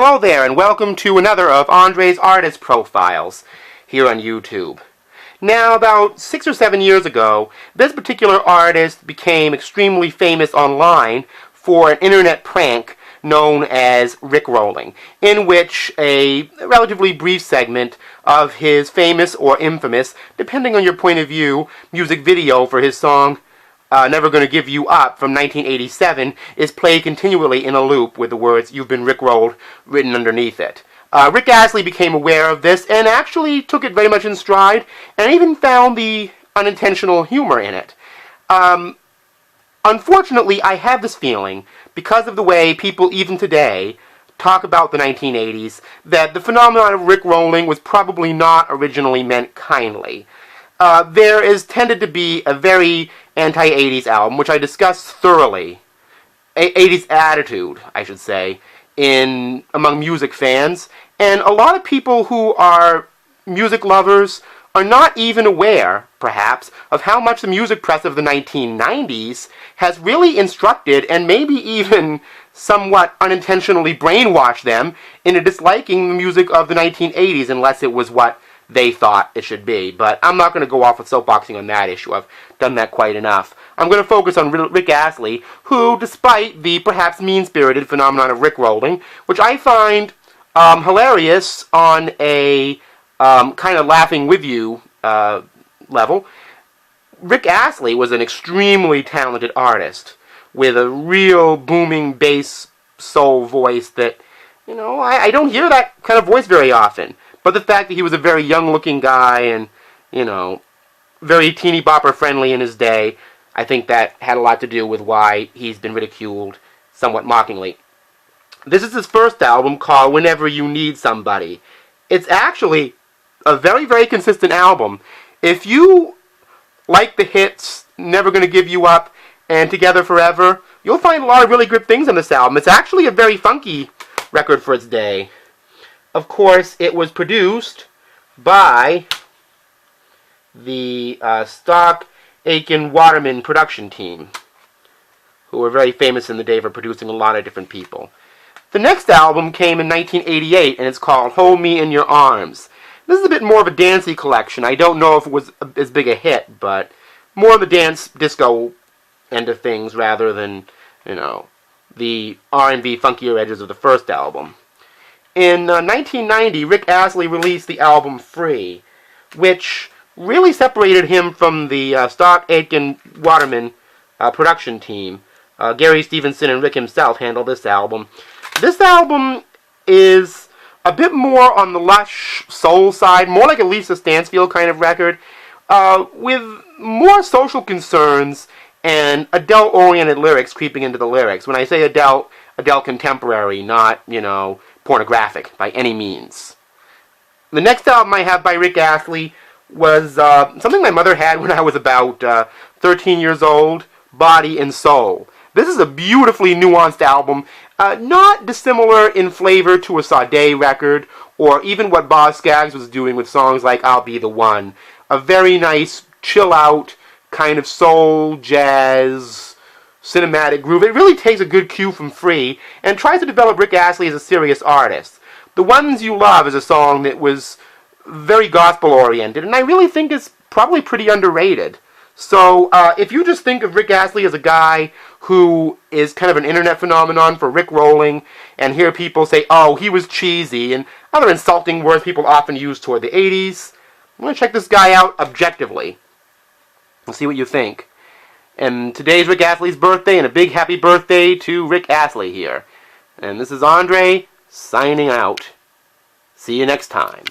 Hello there, and welcome to another of Andre's Artist Profiles here on YouTube. Now, about 6 or 7 years ago, this particular artist became extremely famous online for an internet prank known as Rickrolling, in which a relatively brief segment of his famous or infamous, depending on your point of view, music video for his song Never Gonna Give You Up from 1987 is played continually in a loop with the words "You've been Rickrolled" written underneath it. Rick Astley became aware of this and actually took it very much in stride and even found the unintentional humor in it. Unfortunately, I have this feeling, because of the way people even today talk about the 1980s, that the phenomenon of Rickrolling was probably not originally meant kindly. There is tended to be a very anti-80s album, which I discussed thoroughly, 80s attitude, I should say, among music fans, and a lot of people who are music lovers are not even aware, perhaps, of how much the music press of the 1990s has really instructed and maybe even somewhat unintentionally brainwashed them into disliking the music of the 1980s unless it was what they thought it should be. But I'm not going to go off with soapboxing on that issue. I've done that quite enough. I'm going to focus on Rick Astley, who, despite the perhaps mean-spirited phenomenon of Rickrolling, which I find hilarious on a kind of laughing with you level, Rick Astley was an extremely talented artist with a real booming bass soul voice that, I don't hear that kind of voice very often. But the fact that he was a very young-looking guy and, very teeny-bopper friendly in his day, I think that had a lot to do with why he's been ridiculed somewhat mockingly. This is his first album, called Whenever You Need Somebody. It's actually a very, very consistent album. If you like the hits Never Gonna Give You Up and Together Forever, you'll find a lot of really good things on this album. It's actually a very funky record for its day. Of course, it was produced by the Stock Aitken Waterman production team, who were very famous in the day for producing a lot of different people. The next album came in 1988, and it's called Hold Me in Your Arms. This is a bit more of a dancey collection. I don't know if it was as big a hit, but more of the dance disco end of things rather than, the R&B funkier edges of the first album. In 1990, Rick Astley released the album Free, which really separated him from the Stock Aitken Waterman production team. Gary Stevenson and Rick himself handled this album. This album is a bit more on the lush soul side, more like a Lisa Stansfield kind of record, with more social concerns and adult-oriented lyrics creeping into the lyrics. When I say adult contemporary, not, pornographic by any means. The next album I have by Rick Astley was something my mother had when I was about 13 years old, Body and Soul. This is a beautifully nuanced album, not dissimilar in flavor to a Sade record, or even what Boz Scaggs was doing with songs like I'll Be the One. A very nice, chill-out, kind of soul, jazz, cinematic groove. It really takes a good cue from Free and tries to develop Rick Astley as a serious artist. The Ones You Love is a song that was very gospel-oriented, and I really think is probably pretty underrated. So, if you just think of Rick Astley as a guy who is kind of an internet phenomenon for Rickrolling, and hear people say, oh, he was cheesy, and other insulting words people often use toward the 80s, I'm going to check this guy out objectively and see what you think. And today's Rick Astley's birthday, and a big happy birthday to Rick Astley here. And this is Andre, signing out. See you next time.